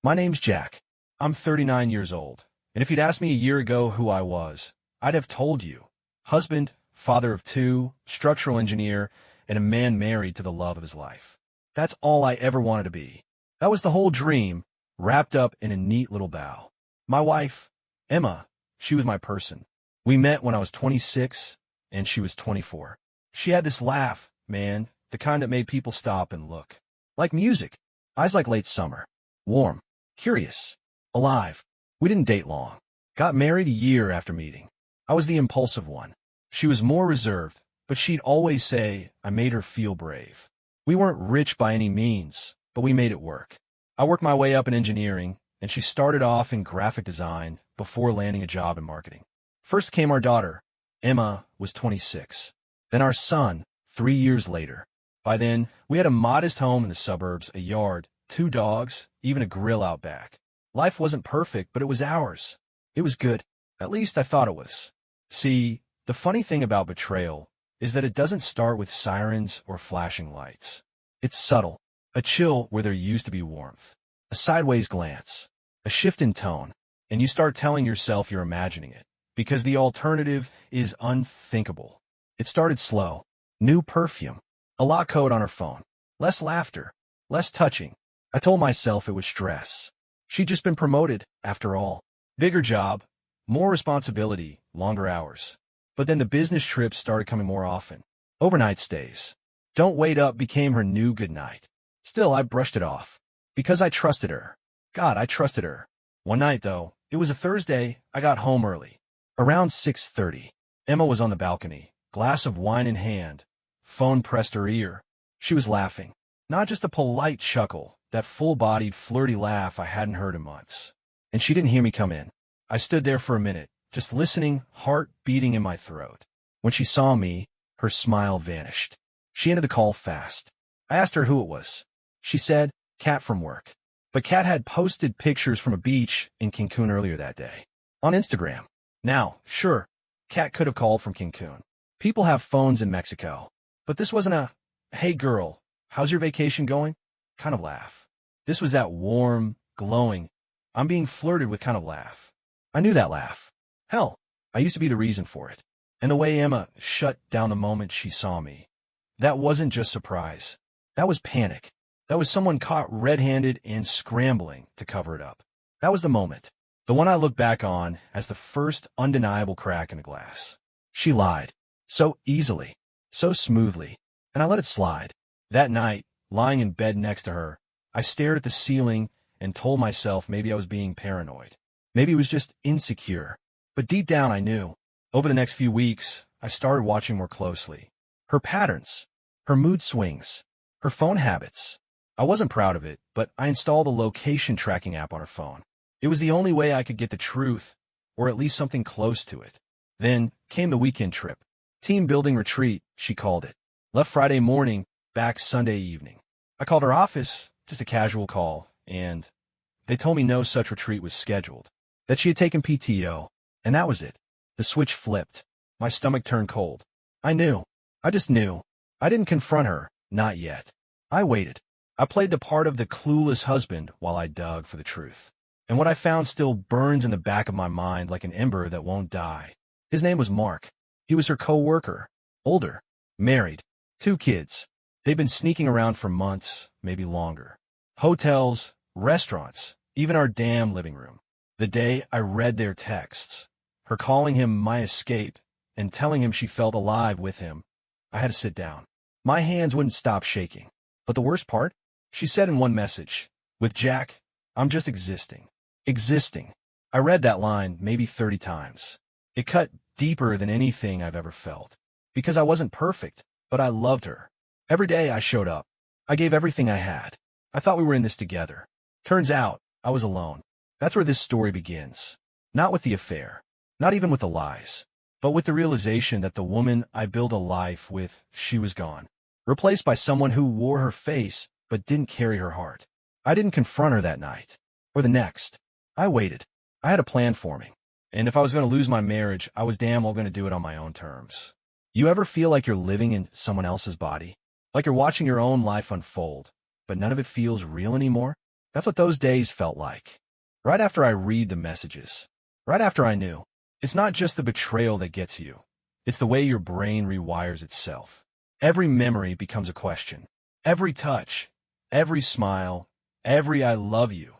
My name's Jack. I'm 39 years old, and if you'd asked me a year ago who I was, I'd have told you. Husband, father of two, structural engineer, and a man married to the love of his life. That's all I ever wanted to be. That was the whole dream, wrapped up in a neat little bow. My wife, Emma, she was my person. We met when I was 26, and she was 24. She had this laugh, man, the kind that made people stop and look. Like music. Eyes like late summer. Warm. Curious. Alive. We didn't date long. Got married a year after meeting. I was the impulsive one. She was more reserved, but she'd always say I made her feel brave. We weren't rich by any means, but we made it work. I worked my way up in engineering, and she started off in graphic design before landing a job in marketing. First came our daughter. Emma was 26. Then our son, 3 years later. By then, we had a modest home in the suburbs, a yard, 2 dogs, even a grill out back. Life wasn't perfect, but it was ours. It was good. At least I thought it was. See, the funny thing about betrayal is that it doesn't start with sirens or flashing lights. It's subtle. A chill where there used to be warmth. A sideways glance. A shift in tone. And you start telling yourself you're imagining it. Because the alternative is unthinkable. It started slow. New perfume. A lock code on her phone. Less laughter. Less touching. I told myself it was stress. She'd just been promoted, after all. Bigger job. More responsibility. Longer hours. But then the business trips started coming more often. Overnight stays. Don't wait up became her new goodnight. Still, I brushed it off. Because I trusted her. God, I trusted her. One night, though, it was a Thursday, I got home early. Around 6:30. Emma was on the balcony, glass of wine in hand. Phone pressed her ear. She was laughing. Not just a polite chuckle, that full-bodied, flirty laugh I hadn't heard in months. And she didn't hear me come in. I stood there for a minute, just listening, heart beating in my throat. When she saw me, her smile vanished. She ended the call fast. I asked her who it was. She said, Kat from work. But Kat had posted pictures from a beach in Cancun earlier that day. On Instagram. Now, sure, Kat could have called from Cancun. People have phones in Mexico. But this wasn't a, hey girl, how's your vacation going? Kind of laugh. This was that warm, glowing, I'm being flirted with kind of laugh. I knew that laugh. Hell, I used to be the reason for it. And the way Emma shut down the moment she saw me. That wasn't just surprise. That was panic. That was someone caught red-handed and scrambling to cover it up. That was the moment. The one I look back on as the first undeniable crack in the glass. She lied. So easily. So smoothly. And I let it slide. That night, lying in bed next to her, I stared at the ceiling and told myself maybe I was being paranoid. Maybe it was just insecure. But deep down I knew. Over the next few weeks, I started watching more closely. Her patterns. Her mood swings. Her phone habits. I wasn't proud of it, but I installed a location tracking app on her phone. It was the only way I could get the truth, or at least something close to it. Then came the weekend trip. Team building retreat, she called it. Left Friday morning, back Sunday evening. I called her office, just a casual call, and they told me no such retreat was scheduled, that she had taken PTO, and that was it. The switch flipped. My stomach turned cold. I knew. I just knew. I didn't confront her, not yet. I waited. I played the part of the clueless husband while I dug for the truth. And what I found still burns in the back of my mind like an ember that won't die. His name was Mark. He was her co-worker. Older. Married. 2 kids. They'd been sneaking around for months, maybe longer. Hotels, restaurants, even our damn living room. The day I read their texts, her calling him my escape and telling him she felt alive with him, I had to sit down. My hands wouldn't stop shaking. But the worst part? She said in one message, with Jack, I'm just existing. Existing. I read that line maybe 30 times. It cut deeper than anything I've ever felt. Because I wasn't perfect, but I loved her. Every day I showed up. I gave everything I had. I thought we were in this together. Turns out, I was alone. That's where this story begins. Not with the affair. Not even with the lies. But with the realization that the woman I built a life with, she was gone. Replaced by someone who wore her face, but didn't carry her heart. I didn't confront her that night. Or the next. I waited. I had a plan forming. And if I was going to lose my marriage, I was damn well going to do it on my own terms. You ever feel like you're living in someone else's body? Like you're watching your own life unfold, but none of it feels real anymore? That's what those days felt like. Right after I read the messages. Right after I knew. It's not just the betrayal that gets you. It's the way your brain rewires itself. Every memory becomes a question. Every touch, every smile, every I love you.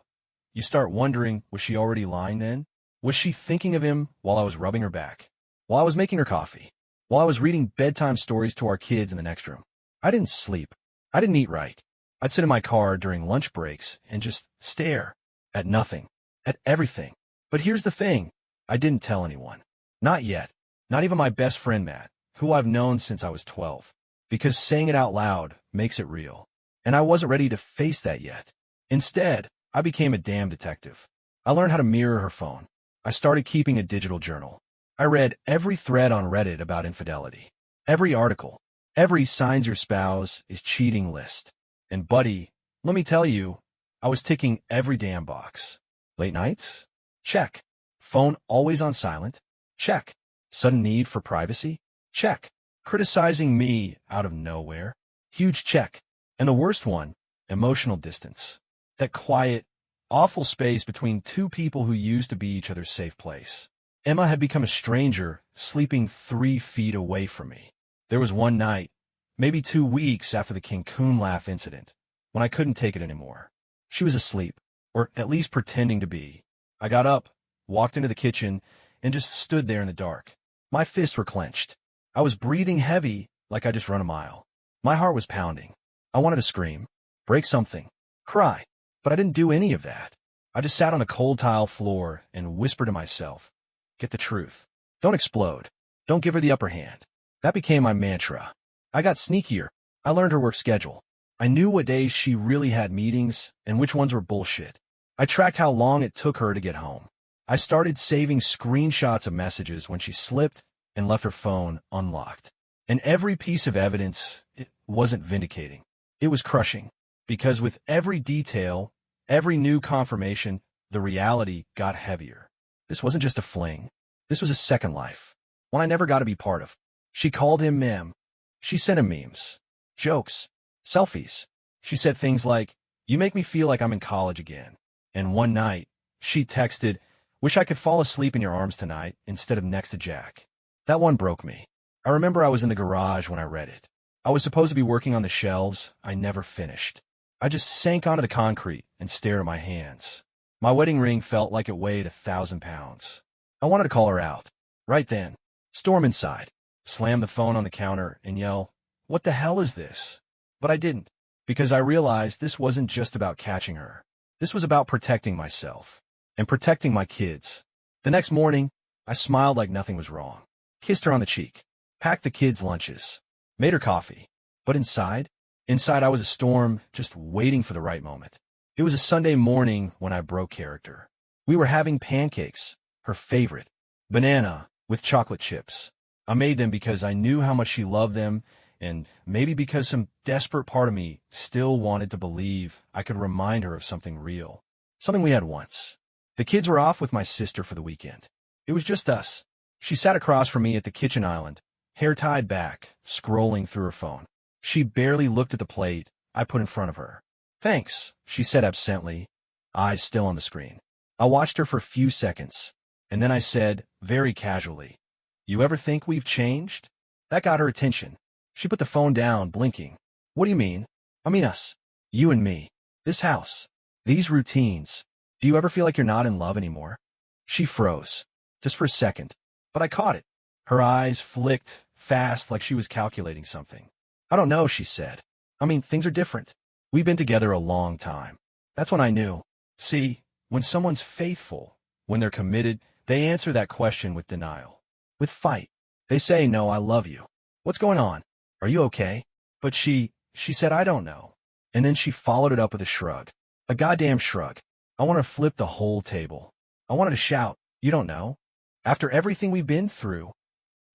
You start wondering, was she already lying then? Was she thinking of him while I was rubbing her back? While I was making her coffee? While I was reading bedtime stories to our kids in the next room? I didn't sleep. I didn't eat right. I'd sit in my car during lunch breaks and just stare at nothing, at everything. But here's the thing. I didn't tell anyone. Not yet. Not even my best friend, Matt, who I've known since I was 12. Because saying it out loud makes it real. And I wasn't ready to face that yet. Instead, I became a damn detective. I learned how to mirror her phone. I started keeping a digital journal. I read every thread on Reddit about infidelity. Every article. Every signs your spouse is cheating list. And buddy, let me tell you, I was ticking every damn box. Late nights? Check. Phone always on silent? Check. Sudden need for privacy? Check. Criticizing me out of nowhere? Huge check. And the worst one, emotional distance. That quiet, awful space between two people who used to be each other's safe place. Emma had become a stranger, sleeping 3 feet away from me. There was one night, maybe 2 weeks after the Cancun laugh incident, when I couldn't take it anymore. She was asleep, or at least pretending to be. I got up, walked into the kitchen, and just stood there in the dark. My fists were clenched. I was breathing heavy, like I just run a mile. My heart was pounding. I wanted to scream, break something, cry, but I didn't do any of that. I just sat on the cold tile floor and whispered to myself, get the truth. Don't explode. Don't give her the upper hand. That became my mantra. I got sneakier. I learned her work schedule. I knew what days she really had meetings and which ones were bullshit. I tracked how long it took her to get home. I started saving screenshots of messages when she slipped and left her phone unlocked. And every piece of evidence, it wasn't vindicating. It was crushing. Because with every detail, every new confirmation, the reality got heavier. This wasn't just a fling. This was a second life. One I never got to be part of. She called him Mem. She sent him memes, jokes, selfies. She said things like, you make me feel like I'm in college again. And one night, she texted, wish I could fall asleep in your arms tonight instead of next to Jack. That one broke me. I remember I was in the garage when I read it. I was supposed to be working on the shelves. I never finished. I just sank onto the concrete and stared at my hands. My wedding ring felt like it weighed 1,000 pounds. I wanted to call her out. Right then, storm inside, slam the phone on the counter, and yell, what the hell is this? But I didn't, because I realized this wasn't just about catching her. This was about protecting myself and protecting my kids. The next morning, I smiled like nothing was wrong, kissed her on the cheek, packed the kids' lunches, made her coffee. But inside I was a storm, just waiting for the right moment. It was a Sunday morning when I broke character. We were having pancakes, her favorite, banana with chocolate chips. I made them because I knew how much she loved them, and maybe because some desperate part of me still wanted to believe I could remind her of something real, something we had once. The kids were off with my sister for the weekend. It was just us. She sat across from me at the kitchen island, hair tied back, scrolling through her phone. She barely looked at the plate I put in front of her. Thanks, she said absently, eyes still on the screen. I watched her for a few seconds, and then I said, very casually, you ever think we've changed? That got her attention. She put the phone down, blinking. What do you mean? I mean us. You and me. This house. These routines. Do you ever feel like you're not in love anymore? She froze. Just for a second. But I caught it. Her eyes flicked fast like she was calculating something. I don't know, she said. I mean, things are different. We've been together a long time. That's when I knew. See, when someone's faithful, when they're committed, they answer that question with denial. With fight. They say, no, I love you. What's going on? Are you okay? But she said, I don't know. And then she followed it up with a shrug. A goddamn shrug. I wanted to flip the whole table. I wanted to shout, you don't know? After everything we've been through.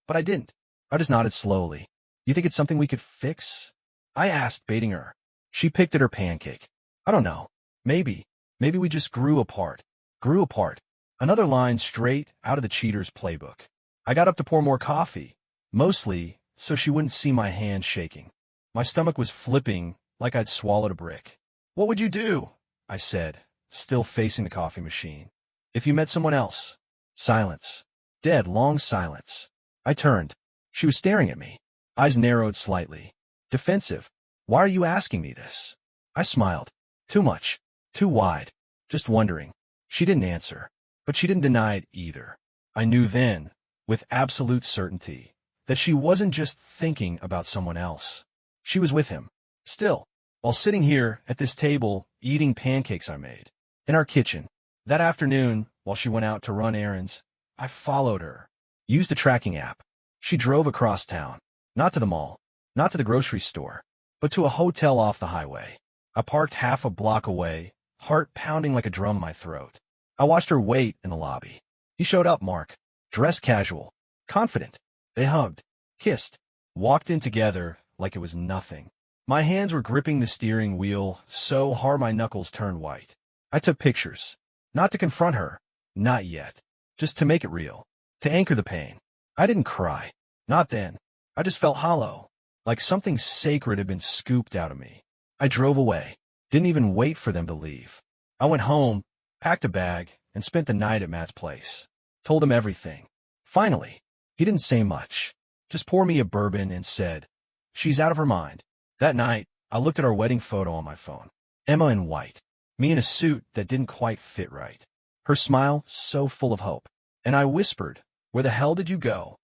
But I didn't. I just nodded slowly. You think it's something we could fix? I asked, baiting her. She picked at her pancake. I don't know. Maybe we just grew apart. Grew apart. Another line straight out of the cheater's playbook. I got up to pour more coffee, mostly so she wouldn't see my hand shaking. My stomach was flipping like I'd swallowed a brick. What would you do? I said, still facing the coffee machine. If you met someone else. Silence. Dead, long silence. I turned. She was staring at me. Eyes narrowed slightly. Defensive. Why are you asking me this? I smiled. Too much. Too wide. Just wondering. She didn't answer. But she didn't deny it either. I knew then, with absolute certainty, that she wasn't just thinking about someone else. She was with him. Still. While sitting here at this table, eating pancakes I made. In our kitchen. That afternoon, while she went out to run errands, I followed her. Used the tracking app. She drove across town. Not to the mall. Not to the grocery store. But to a hotel off the highway. I parked half a block away, heart pounding like a drum in my throat. I watched her wait in the lobby. He showed up, Mark. Dressed casual. Confident. They hugged. Kissed. Walked in together like it was nothing. My hands were gripping the steering wheel so hard my knuckles turned white. I took pictures. Not to confront her. Not yet. Just to make it real. To anchor the pain. I didn't cry. Not then. I just felt hollow. Like something sacred had been scooped out of me. I drove away. Didn't even wait for them to leave. I went home, packed a bag, and spent the night at Matt's place. Told him everything. Finally. He didn't say much. Just poured me a bourbon and said, "She's out of her mind." That night, I looked at our wedding photo on my phone. Emma in white. Me in a suit that didn't quite fit right. Her smile so full of hope. And I whispered, "Where the hell did you go?"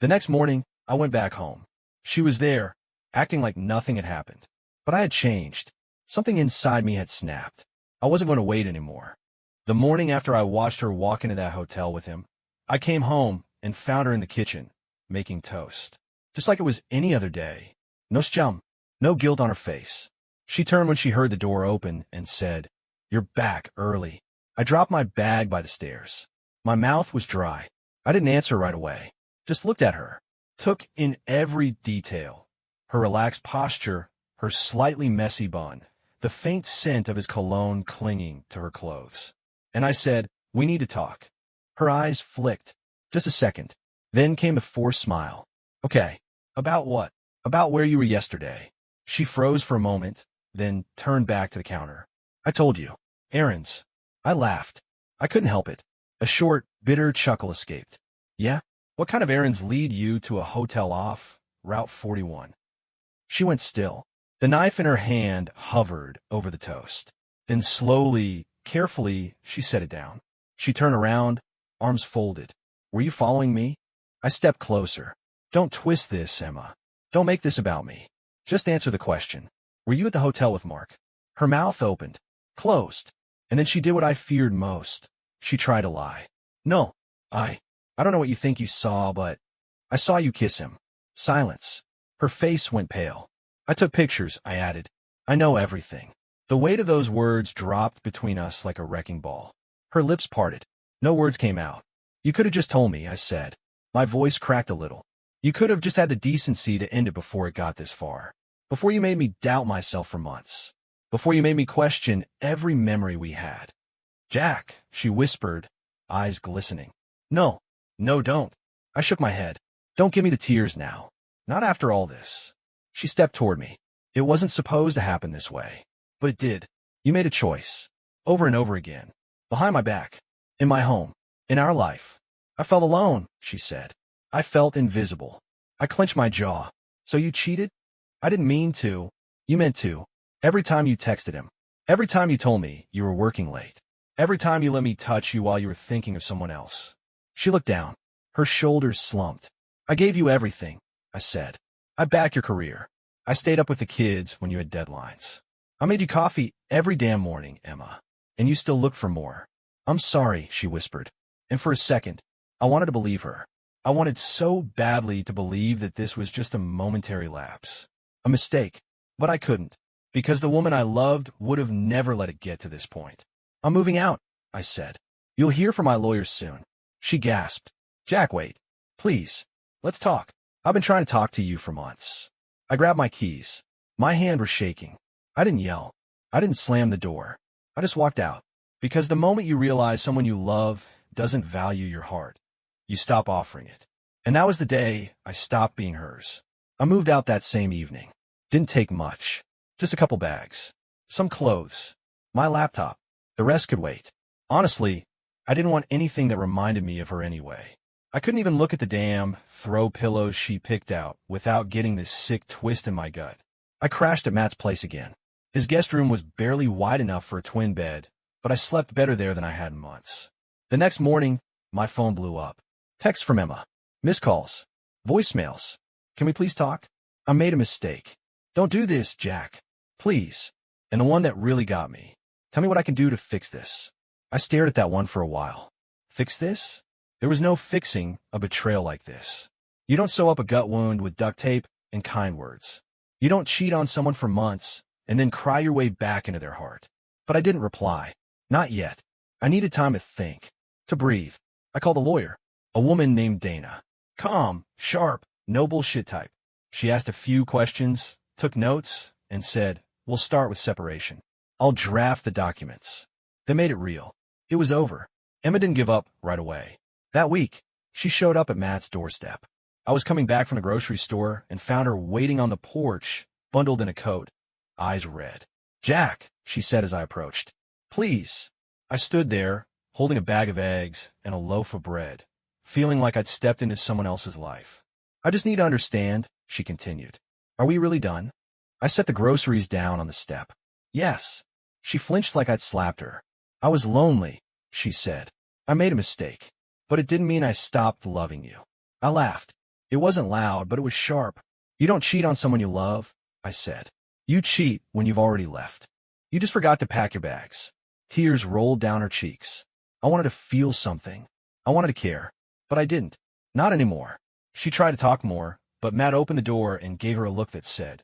The next morning, I went back home. She was there, acting like nothing had happened. But I had changed. Something inside me had snapped. I wasn't going to wait anymore. The morning after I watched her walk into that hotel with him, I came home and found her in the kitchen, making toast. Just like it was any other day. No shame, no guilt on her face. She turned when she heard the door open and said, "You're back early." I dropped my bag by the stairs. My mouth was dry. I didn't answer right away. Just looked at her. Took in every detail. Her relaxed posture, her slightly messy bun, the faint scent of his cologne clinging to her clothes. And I said, "We need to talk." Her eyes flicked. Just a second. Then came a forced smile. "Okay. About what?" "About where you were yesterday." She froze for a moment, then turned back to the counter. "I told you. Errands." I laughed. I couldn't help it. A short, bitter chuckle escaped. "Yeah? What kind of errands lead you to a hotel off Route 41? She went still. The knife in her hand hovered over the toast. Then slowly, carefully, she set it down. She turned around, arms folded. "Were you following me?" I stepped closer. "Don't twist this, Emma. Don't make this about me. Just answer the question. Were you at the hotel with Mark?" Her mouth opened, closed, and then she did what I feared most. She tried to lie. "No, I don't know what you think you saw, but I saw you kiss him." Silence. Her face went pale. "I took pictures," I added. "I know everything." The weight of those words dropped between us like a wrecking ball. Her lips parted. No words came out. "You could have just told me," I said. My voice cracked a little. "You could have just had the decency to end it before it got this far. Before you made me doubt myself for months. Before you made me question every memory we had." "Jack," she whispered, eyes glistening. "No. No, don't." I shook my head. "Don't give me the tears now. Not after all this." She stepped toward me. "It wasn't supposed to happen this way. But it did. You made a choice. Over and over again. Behind my back. In my home. In our life. I felt alone," she said. I felt invisible. I clenched my jaw. "So you cheated?" "I didn't mean to." "You meant to. Every time you texted him. Every time you told me you were working late. Every time you let me touch you while you were thinking of someone else." She looked down. Her shoulders slumped. "I gave you everything," I said. "I backed your career. I stayed up with the kids when you had deadlines. I made you coffee every damn morning, Emma. And you still look for more." "I'm sorry," she whispered. And for a second, I wanted to believe her. I wanted so badly to believe that this was just a momentary lapse. A mistake. But I couldn't. Because the woman I loved would have never let it get to this point. "I'm moving out," I said. "You'll hear from my lawyers soon." She gasped. "Jack, wait. Please. Let's talk. I've been trying to talk to you for months." I grabbed my keys. My hand was shaking. I didn't yell. I didn't slam the door. I just walked out. Because the moment you realize someone you love doesn't value your heart, you stop offering it. And that was the day I stopped being hers. I moved out that same evening. Didn't take much. Just a couple bags. Some clothes. My laptop. The rest could wait. Honestly, I didn't want anything that reminded me of her anyway. I couldn't even look at the damn throw pillows she picked out without getting this sick twist in my gut. I crashed at Matt's place again. His guest room was barely wide enough for a twin bed, but I slept better there than I had in months. The next morning, my phone blew up. Text from Emma. Missed calls. Voicemails. Can we please talk? I made a mistake. Don't do this, Jack. Please. And the one that really got me. Tell me what I can do to fix this. I stared at that one for a while. Fix this? There was no fixing a betrayal like this. You don't sew up a gut wound with duct tape and kind words. You don't cheat on someone for months and then cry your way back into their heart. But I didn't reply. Not yet. I needed time to think, to breathe. I called a lawyer, a woman named Dana. Calm, sharp, no bullshit type. She asked a few questions, took notes, and said, "We'll start with separation. I'll draft the documents." They made it real. It was over. Emma didn't give up right away. That week, she showed up at Matt's doorstep. I was coming back from the grocery store and found her waiting on the porch, bundled in a coat, eyes red. "Jack," she said as I approached. "Please." I stood there, holding a bag of eggs and a loaf of bread, feeling like I'd stepped into someone else's life. "I just need to understand," she continued. "Are we really done?" I set the groceries down on the step. "Yes." She flinched like I'd slapped her. "I was lonely," she said. "I made a mistake. But it didn't mean I stopped loving you." I laughed. It wasn't loud, but it was sharp. "You don't cheat on someone you love," I said. "You cheat when you've already left. You just forgot to pack your bags." Tears rolled down her cheeks. I wanted to feel something. I wanted to care. But I didn't. Not anymore. She tried to talk more, but Matt opened the door and gave her a look that said,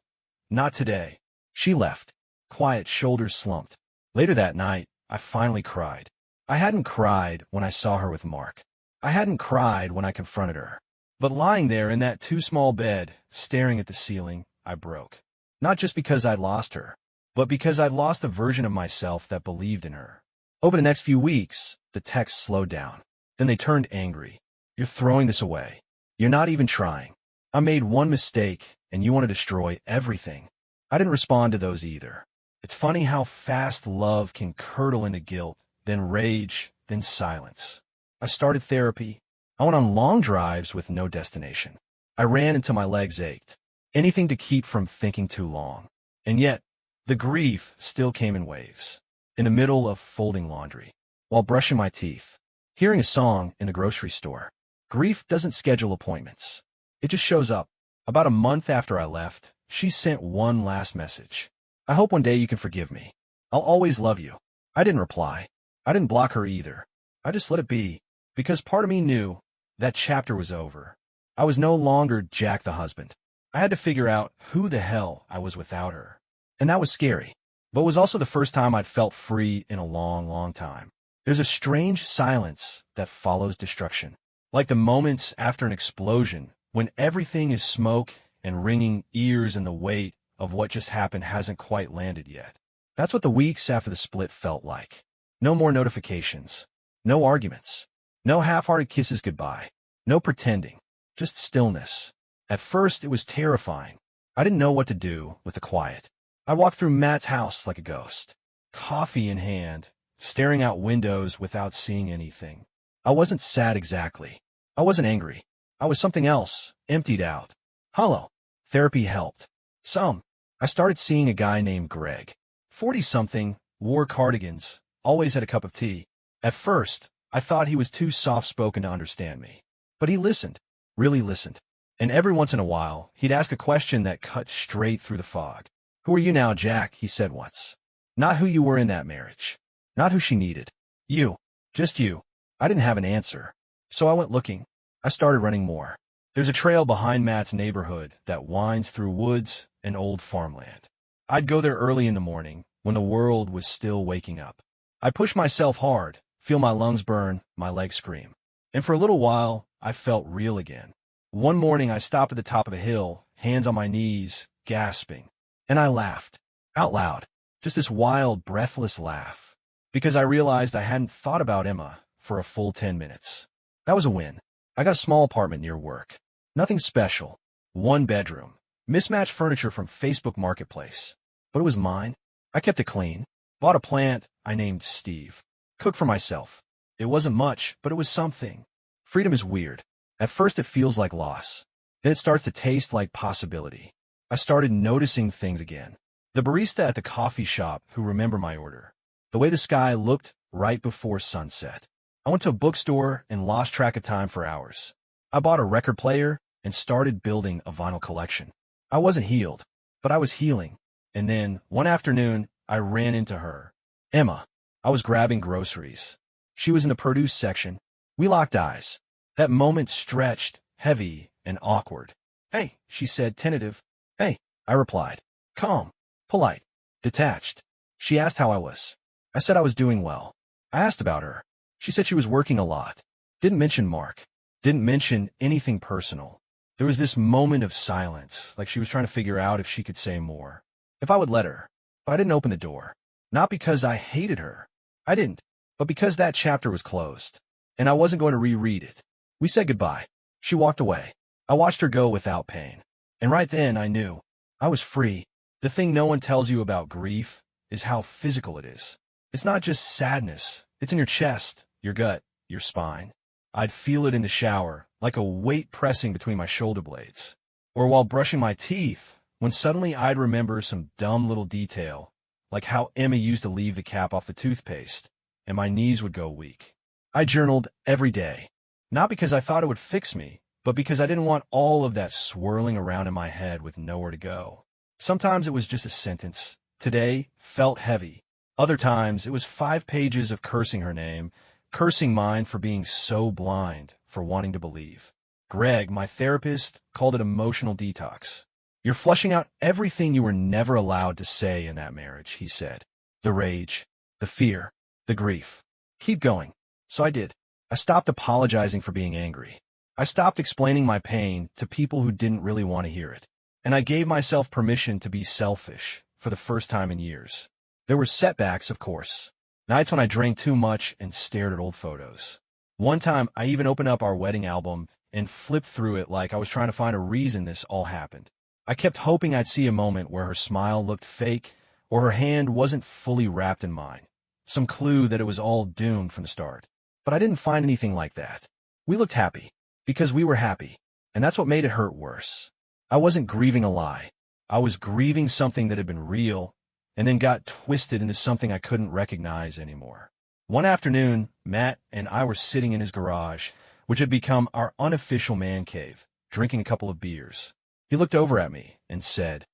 "Not today." She left. Quiet, shoulders slumped. Later that night, I finally cried. I hadn't cried when I saw her with Mark. I hadn't cried when I confronted her. But lying there in that too small bed, staring at the ceiling, I broke. Not just because I'd lost her, but because I'd lost the version of myself that believed in her. Over the next few weeks, the texts slowed down. Then they turned angry. "You're throwing this away. You're not even trying. I made one mistake, and you want to destroy everything." I didn't respond to those either. It's funny how fast love can curdle into guilt, then rage, then silence. I started therapy. I went on long drives with no destination. I ran until my legs ached. Anything to keep from thinking too long. And yet, the grief still came in waves. In the middle of folding laundry, while brushing my teeth, hearing a song in the grocery store. Grief doesn't schedule appointments. It just shows up. About a month after I left, she sent one last message. "I hope one day you can forgive me. I'll always love you." I didn't reply. I didn't block her either. I just let it be, because part of me knew that chapter was over. I was no longer Jack the husband. I had to figure out who the hell I was without her. And that was scary, but it was also the first time I'd felt free in a long, long time. There's a strange silence that follows destruction, like the moments after an explosion, when everything is smoke and ringing ears and the weight of what just happened hasn't quite landed yet. That's what the weeks after the split felt like. No more notifications. No arguments. No half-hearted kisses goodbye. No pretending. Just stillness. At first, it was terrifying. I didn't know what to do with the quiet. I walked through Matt's house like a ghost, coffee in hand, staring out windows without seeing anything. I wasn't sad exactly. I wasn't angry. I was something else, emptied out. Hollow. Therapy helped. Some. I started seeing a guy named Greg. 40-something, wore cardigans, always had a cup of tea. At first, I thought he was too soft-spoken to understand me. But he listened, really listened. And every once in a while, he'd ask a question that cut straight through the fog. "Who are you now, Jack?" he said once. "Not who you were in that marriage. Not who she needed. You. Just you." I didn't have an answer. So I went looking. I started running more. There's a trail behind Matt's neighborhood that winds through woods and old farmland. I'd go there early in the morning, when the world was still waking up. I'd push myself hard, feel my lungs burn, my legs scream. And for a little while, I felt real again. One morning I stopped at the top of a hill, hands on my knees, gasping. And I laughed. Out loud. Just this wild, breathless laugh. Because I realized I hadn't thought about Emma for a full 10 minutes. That was a win. I got a small apartment near work. Nothing special. 1 bedroom. Mismatched furniture from Facebook Marketplace. But it was mine. I kept it clean. Bought a plant I named Steve. Cooked for myself. It wasn't much, but it was something. Freedom is weird. At first it feels like loss. Then it starts to taste like possibility. I started noticing things again. The barista at the coffee shop who remembered my order. The way the sky looked right before sunset. I went to a bookstore and lost track of time for hours. I bought a record player and started building a vinyl collection. I wasn't healed, but I was healing. And then, one afternoon, I ran into her. Emma. I was grabbing groceries. She was in the produce section. We locked eyes. That moment stretched, heavy, and awkward. Hey, she said, tentative. Hey, I replied. Calm, polite, detached. She asked how I was. I said I was doing well. I asked about her. She said she was working a lot. Didn't mention Mark. Didn't mention anything personal. There was this moment of silence, like she was trying to figure out if she could say more. If I would let her. But I didn't open the door. Not because I hated her. I didn't. But because that chapter was closed. And I wasn't going to reread it. We said goodbye. She walked away. I watched her go without pain. And right then I knew. I was free. The thing no one tells you about grief is how physical it is. It's not just sadness. It's in your chest, your gut, your spine. I'd feel it in the shower, like a weight pressing between my shoulder blades. Or while brushing my teeth, when suddenly I'd remember some dumb little detail, like how Emma used to leave the cap off the toothpaste, and my knees would go weak. I journaled every day, not because I thought it would fix me, but because I didn't want all of that swirling around in my head with nowhere to go. Sometimes it was just a sentence. Today felt heavy. Other times it was 5 pages of cursing her name, cursing mine for being so blind, for wanting to believe. Greg, my therapist, called it emotional detox. You're flushing out everything you were never allowed to say in that marriage, he said. The rage, the fear, the grief. Keep going. So I did. I stopped apologizing for being angry. I stopped explaining my pain to people who didn't really want to hear it. And I gave myself permission to be selfish for the first time in years. There were setbacks, of course. Nights when I drank too much and stared at old photos. One time, I even opened up our wedding album and flipped through it like I was trying to find a reason this all happened. I kept hoping I'd see a moment where her smile looked fake or her hand wasn't fully wrapped in mine. Some clue that it was all doomed from the start. But I didn't find anything like that. We looked happy because we were happy, and that's what made it hurt worse. I wasn't grieving a lie. I was grieving something that had been real and then got twisted into something I couldn't recognize anymore. One afternoon, Matt and I were sitting in his garage, which had become our unofficial man cave, drinking a couple of beers. He looked over at me and said,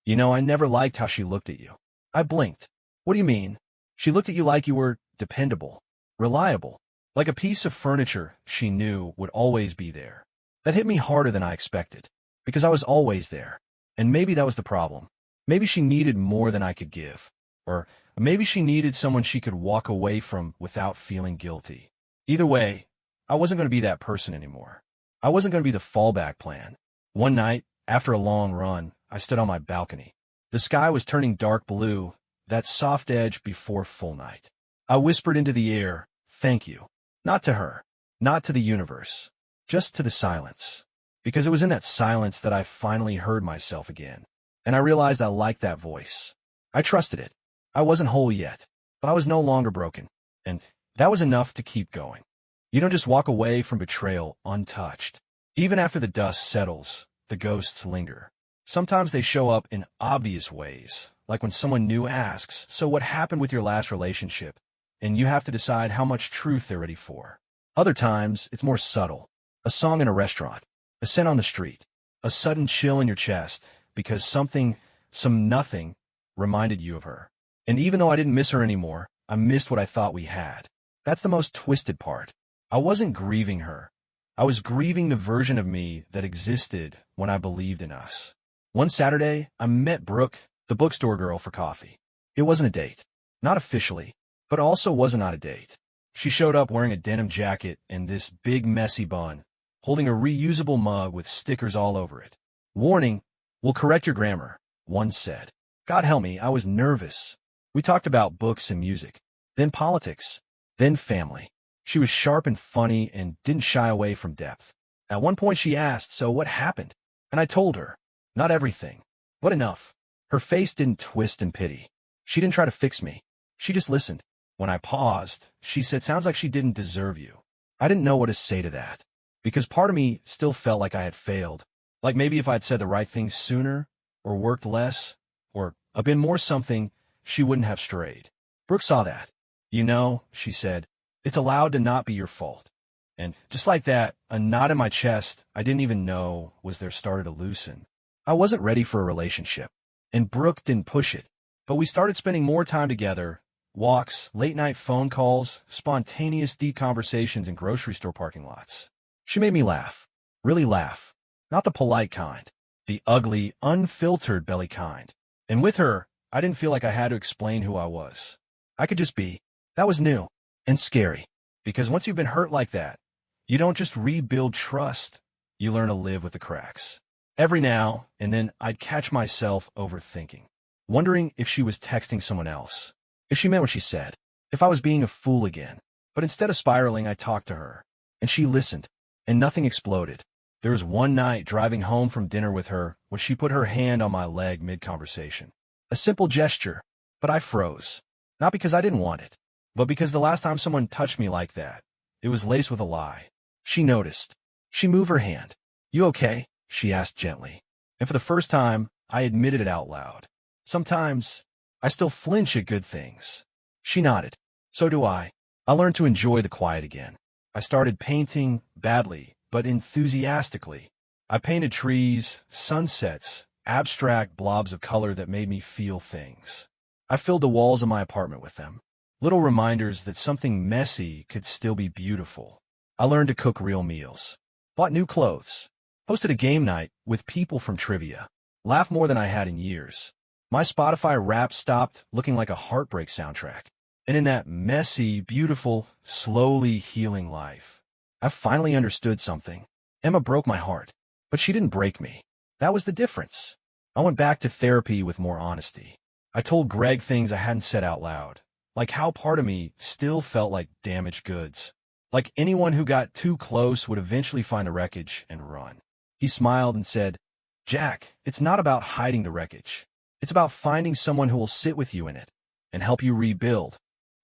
"You know, I never liked how she looked at you." I blinked. "What do you mean?" "She looked at you like you were dependable, reliable, like a piece of furniture she knew would always be there." That hit me harder than I expected, because I was always there. And maybe that was the problem. Maybe she needed more than I could give. Or maybe she needed someone she could walk away from without feeling guilty. Either way, I wasn't going to be that person anymore. I wasn't going to be the fallback plan. One night, after a long run, I stood on my balcony. The sky was turning dark blue, that soft edge before full night. I whispered into the air, "Thank you." Not to her, not to the universe, just to the silence. Because it was in that silence that I finally heard myself again. And I realized I liked that voice. I trusted it. I wasn't whole yet, but I was no longer broken. And that was enough to keep going. You don't just walk away from betrayal untouched. Even after the dust settles, the ghosts linger. Sometimes they show up in obvious ways, like when someone new asks, "So what happened with your last relationship?" And you have to decide how much truth they're ready for. Other times, it's more subtle. A song in a restaurant, a scent on the street, a sudden chill in your chest because some nothing reminded you of her. And even though I didn't miss her anymore, I missed what I thought we had. That's the most twisted part. I wasn't grieving her. I was grieving the version of me that existed when I believed in us. One Saturday, I met Brooke, the bookstore girl, for coffee. It wasn't a date. Not officially, but also was not a date. She showed up wearing a denim jacket and this big messy bun, holding a reusable mug with stickers all over it. "Warning, we'll correct your grammar," one said. God help me, I was nervous. We talked about books and music, then politics, then family. She was sharp and funny and didn't shy away from depth. At one point she asked, "So what happened?" And I told her, not everything, but enough. Her face didn't twist in pity. She didn't try to fix me. She just listened. When I paused, she said, "Sounds like she didn't deserve you." I didn't know what to say to that, because part of me still felt like I had failed. Like maybe if I'd said the right things sooner, or worked less, or been more something, she wouldn't have strayed. Brooke saw that. "You know," she said, "it's allowed to not be your fault." And just like that, a knot in my chest I didn't even know was there started to loosen. I wasn't ready for a relationship, and Brooke didn't push it. But we started spending more time together. Walks, late-night phone calls, spontaneous deep conversations in grocery store parking lots. She made me laugh. Really laugh. Not the polite kind. The ugly, unfiltered belly kind. And with her, I didn't feel like I had to explain who I was. I could just be. That was new. And scary. Because once you've been hurt like that, you don't just rebuild trust. You learn to live with the cracks. Every now and then, I'd catch myself overthinking. Wondering if she was texting someone else. If she meant what she said. If I was being a fool again. But instead of spiraling, I talked to her. And she listened. And nothing exploded. There was one night driving home from dinner with her where she put her hand on my leg mid-conversation. A simple gesture. But I froze. Not because I didn't want it. But because the last time someone touched me like that, it was laced with a lie. She noticed. She moved her hand. "You okay?" she asked gently. And for the first time, I admitted it out loud. Sometimes, I still flinch at good things. She nodded. "So do I." I learned to enjoy the quiet again. I started painting, badly, but enthusiastically. I painted trees, sunsets, abstract blobs of color that made me feel things. I filled the walls of my apartment with them. Little reminders that something messy could still be beautiful. I learned to cook real meals. Bought new clothes. Hosted a game night with people from trivia. Laughed more than I had in years. My Spotify Wrapped stopped looking like a heartbreak soundtrack. And in that messy, beautiful, slowly healing life, I finally understood something. Emma broke my heart, but she didn't break me. That was the difference. I went back to therapy with more honesty. I told Greg things I hadn't said out loud, like how part of me still felt like damaged goods. Like anyone who got too close would eventually find the wreckage and run. He smiled and said, "Jack, it's not about hiding the wreckage. It's about finding someone who will sit with you in it and help you rebuild."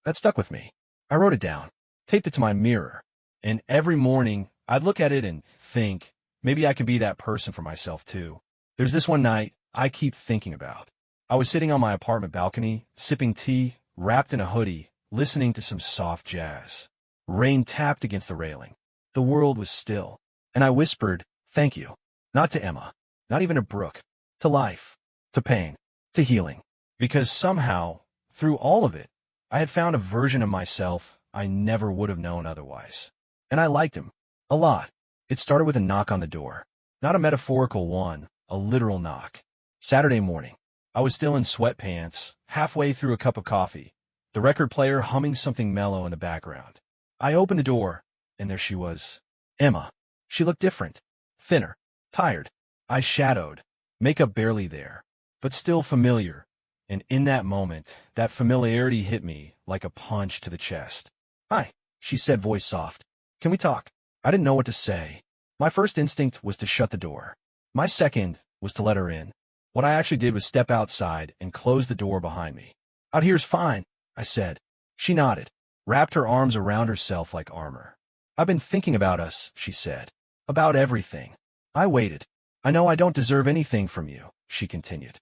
That stuck with me. I wrote it down, taped it to my mirror, and every morning I'd look at it and think, maybe I can be that person for myself too. There's this one night I keep thinking about. I was sitting on my apartment balcony, sipping tea, wrapped in a hoodie, listening to some soft jazz. Rain tapped against the railing. The world was still, and I whispered, "Thank you." Not to Emma, not even to Brooke, to life, to pain, to healing. Because somehow, through all of it, I had found a version of myself I never would have known otherwise. And I liked him. A lot. It started with a knock on the door. Not a metaphorical one, a literal knock. Saturday morning. I was still in sweatpants, halfway through a cup of coffee, the record player humming something mellow in the background. I opened the door, and there she was. Emma. She looked different. Thinner. Tired. Eyes shadowed. Makeup barely there. But still familiar. And in that moment, that familiarity hit me like a punch to the chest. "Hi," she said, voice soft. "Can we talk?" I didn't know what to say. My first instinct was to shut the door. My second was to let her in. What I actually did was step outside and close the door behind me. "Out here's fine," I said. She nodded, wrapped her arms around herself like armor. "I've been thinking about us," she said. "About everything." I waited. "I know I don't deserve anything from you," she continued.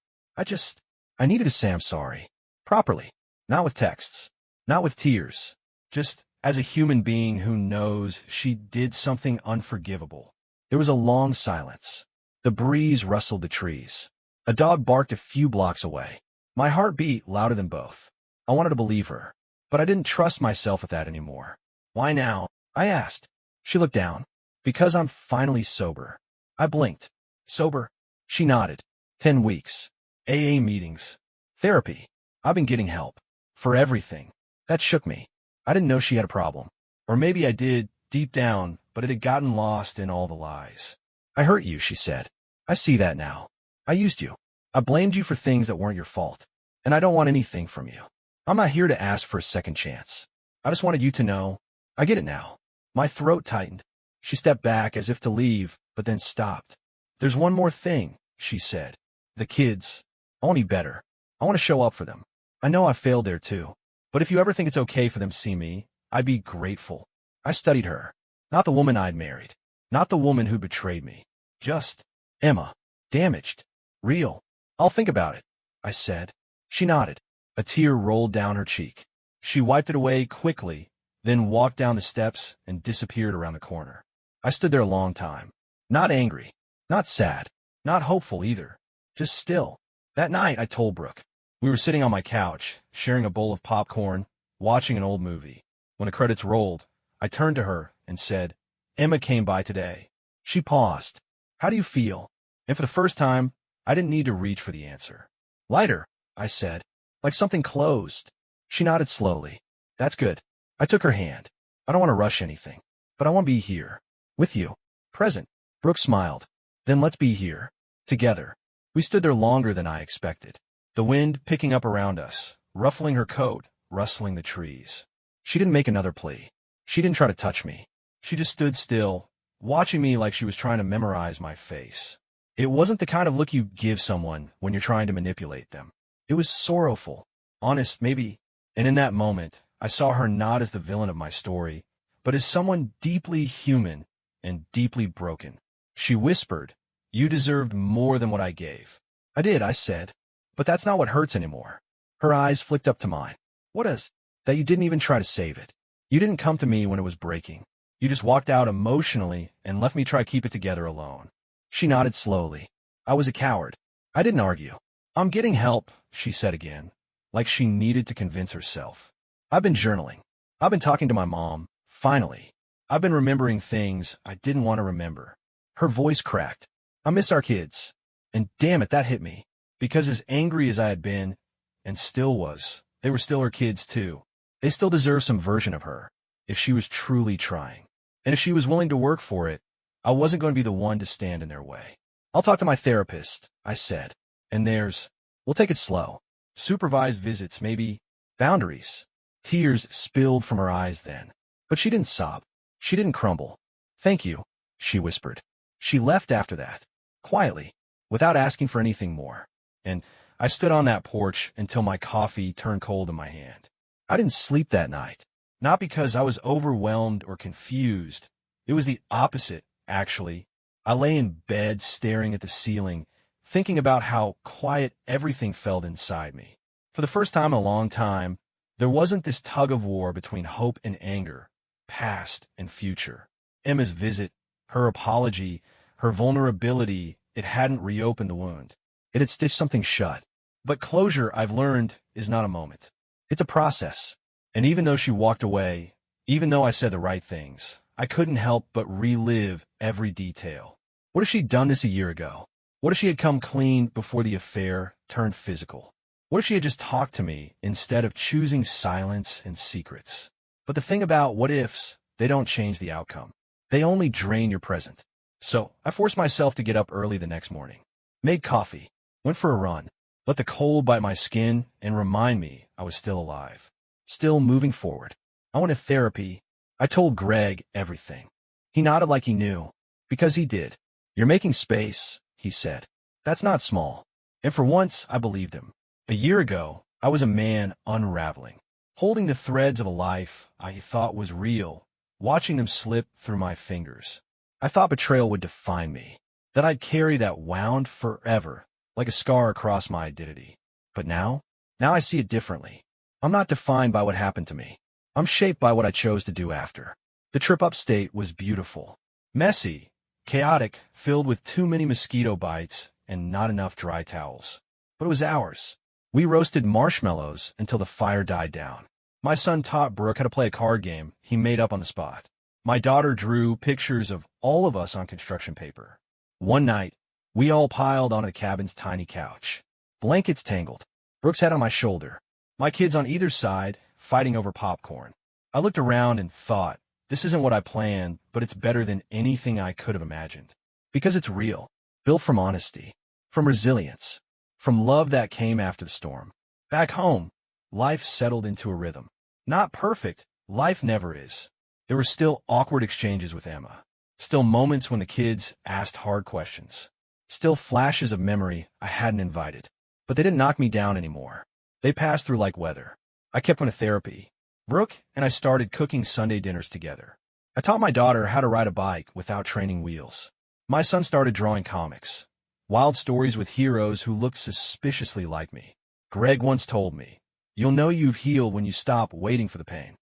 I needed to say I'm sorry. Properly. Not with texts. Not with tears. Just as a human being who knows she did something unforgivable. There was a long silence. The breeze rustled the trees. A dog barked a few blocks away. My heart beat louder than both. I wanted to believe her, but I didn't trust myself with that anymore. "Why now?" I asked. She looked down. "Because I'm finally sober." I blinked. "Sober?" She nodded. 10 weeks. AA meetings. Therapy. I've been getting help. For everything. That shook me. I didn't know she had a problem. Or maybe I did, deep down, but it had gotten lost in all the lies. "I hurt you," she said. "I see that now. I used you. I blamed you for things that weren't your fault. And I don't want anything from you. I'm not here to ask for a second chance. I just wanted you to know. I get it now." My throat tightened. She stepped back as if to leave, but then stopped. "There's one more thing," she said. "The kids. I want to be better. I want to show up for them. I know I failed there too. But if you ever think it's okay for them to see me, I'd be grateful. I studied her. Not the woman I'd married. Not the woman who betrayed me. Just Emma. Damaged. Real. I'll think about it, I said. She nodded. A tear rolled down her cheek. She wiped it away quickly, then walked down the steps and disappeared around the corner. I stood there a long time. Not angry. Not sad. Not hopeful either. Just still. That night, I told Brooke. We were sitting on my couch, sharing a bowl of popcorn, watching an old movie. When the credits rolled, I turned to her and said, Emma came by today. She paused. How do you feel? And for the first time, I didn't need to reach for the answer. Lighter, I said, like something closed. She nodded slowly. That's good. I took her hand. I don't want to rush anything, but I want to be here. With you. Present. Brooke smiled. Then let's be here. Together. We stood there longer than I expected. The wind picking up around us, ruffling her coat, rustling the trees. She didn't make another plea. She didn't try to touch me. She just stood still, watching me like she was trying to memorize my face. It wasn't the kind of look you give someone when you're trying to manipulate them. It was sorrowful, honest maybe, and in that moment, I saw her not as the villain of my story, but as someone deeply human and deeply broken. She whispered, You deserved more than what I gave. I did, I said. But that's not what hurts anymore. Her eyes flicked up to mine. What is? That you didn't even try to save it. You didn't come to me when it was breaking. You just walked out emotionally and left me try to keep it together alone. She nodded slowly. I was a coward. I didn't argue. I'm getting help, she said again, like she needed to convince herself. I've been journaling. I've been talking to my mom, finally. I've been remembering things I didn't want to remember. Her voice cracked. I miss our kids. And damn it, that hit me. Because as angry as I had been, and still was, they were still her kids too. They still deserve some version of her, if she was truly trying. And if she was willing to work for it, I wasn't going to be the one to stand in their way. I'll talk to my therapist, I said. And we'll take it slow. Supervised visits, maybe. Boundaries. Tears spilled from her eyes then. But she didn't sob. She didn't crumble. Thank you, she whispered. She left after that, quietly, without asking for anything more. And I stood on that porch until my coffee turned cold in my hand. I didn't sleep that night. Not because I was overwhelmed or confused. It was the opposite, actually. I lay in bed staring at the ceiling, thinking about how quiet everything felt inside me. For the first time in a long time, there wasn't this tug-of-war between hope and anger, past and future. Emma's visit, her apology, her vulnerability, it hadn't reopened the wound. It had stitched something shut. But closure, I've learned, is not a moment. It's a process. And even though she walked away, even though I said the right things, I couldn't help but relive every detail. What if she'd done this a year ago? What if she had come clean before the affair turned physical? What if she had just talked to me instead of choosing silence and secrets? But the thing about what ifs, they don't change the outcome. They only drain your present. So I forced myself to get up early the next morning. Made coffee. Went for a run. Let the cold bite my skin and remind me I was still alive. Still moving forward. I went to therapy. I told Greg everything. He nodded like he knew. Because he did. You're making space, he said. That's not small. And for once, I believed him. A year ago, I was a man unraveling. Holding the threads of a life I thought was real, watching them slip through my fingers. I thought betrayal would define me. That I'd carry that wound forever, like a scar across my identity. But now I see it differently. I'm not defined by what happened to me. I'm shaped by what I chose to do after. The trip upstate was beautiful. Messy, chaotic, filled with too many mosquito bites and not enough dry towels. But it was ours. We roasted marshmallows until the fire died down. My son taught Brooke how to play a card game he made up on the spot. My daughter drew pictures of all of us on construction paper. One night, we all piled onto the cabin's tiny couch. Blankets tangled. Brooke's head on my shoulder. My kids on either side, fighting over popcorn. I looked around and thought, this isn't what I planned, but it's better than anything I could have imagined. Because it's real. Built from honesty. From resilience. From love that came after the storm. Back home, life settled into a rhythm. Not perfect. Life never is. There were still awkward exchanges with Emma. Still moments when the kids asked hard questions. Still flashes of memory I hadn't invited. But they didn't knock me down anymore. They passed through like weather. I kept going to therapy. Brooke and I started cooking Sunday dinners together. I taught my daughter how to ride a bike without training wheels. My son started drawing comics, wild stories with heroes who looked suspiciously like me. Greg once told me, "You'll know you've healed when you stop waiting for the pain."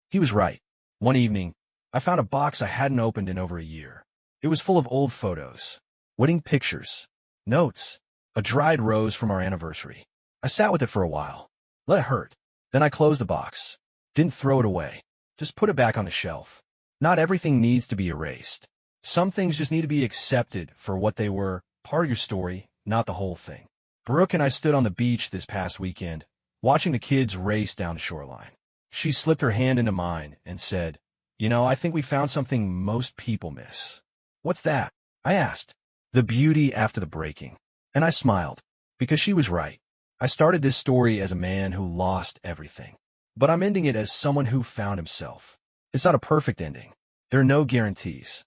He was right. One evening, I found a box I hadn't opened in over a year. It was full of old photos, wedding pictures, notes, a dried rose from our anniversary. I sat with it for a while. Let it hurt. Then I closed the box. Didn't throw it away. Just put it back on the shelf. Not everything needs to be erased. Some things just need to be accepted for what they were, part of your story, not the whole thing. Brooke and I stood on the beach this past weekend, watching the kids race down the shoreline. She slipped her hand into mine and said, I think we found something most people miss." "What's that?" I asked. "The beauty after the breaking." And I smiled, because she was right. I started this story as a man who lost everything, but I'm ending it as someone who found himself. It's not a perfect ending. There are no guarantees.